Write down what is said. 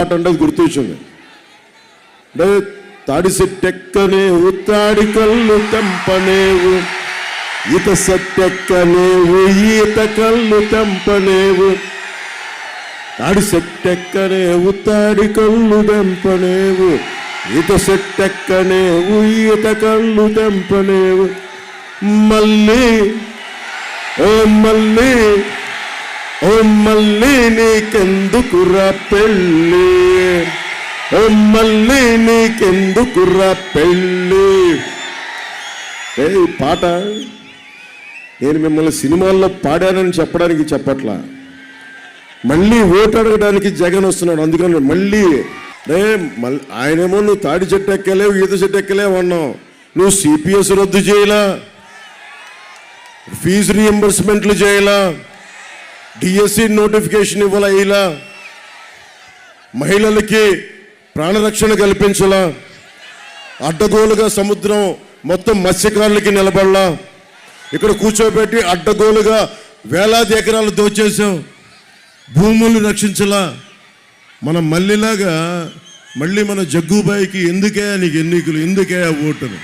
అంటే గుర్తొచ్చింది. అంటే తాడి సెట్టెక్కనేవు, తాడి కళ్ళు తెంపనేవు, ఈత సెట్టెక్కనేవు, ఈత కళ్ళు తెంపనేవు. తాడి సెట్టెక్కనేవు, తాడి కళ్ళు తెంపనేవు, ఈత సెట్టెక్కనేవు, ఈత కళ్ళు తెంపనేవు. మళ్ళీ ఓ మళ్ళీ ఓ మళ్ళీ నీకెందుకురా పెళ్ళి, ఓ మళ్ళీ నీకెందుకురా పెళ్ళి. ఈ పాట నేను మిమ్మల్ని సినిమాల్లో పాడానని చెప్పడానికి చెప్పట్లా, మళ్ళీ ఓటు అడగడానికి జగన్ వస్తున్నాడు. అందుకని మళ్ళీ ఆయనేమో నువ్వు తాడి చెట్టు ఎక్కలేవు, ఈత చెట్టు ఎక్కలేవు అన్నావు. నువ్వు సిపిఎస్ రద్దు చేయలా, ఫీజు రీఎంబర్స్మెంట్లు చేయలా, డిఎస్సి నోటిఫికేషన్ ఇవ్వాలా, మహిళలకి ప్రాణరక్షణ కల్పించలా, అడ్డగోలుగా సముద్రం మొత్తం మత్స్యకారులకి నిలబడలా, ఇక్కడ కూర్చోబెట్టి అడ్డగోలుగా వేలాది ఎకరాలు దోచేసాం, భూములు రక్షించలా. మనం మళ్ళీలాగా మళ్ళీ మన జగ్గుబాయికి ఎందుకే నీకు ఎన్నికలు, ఎందుకే ఓటును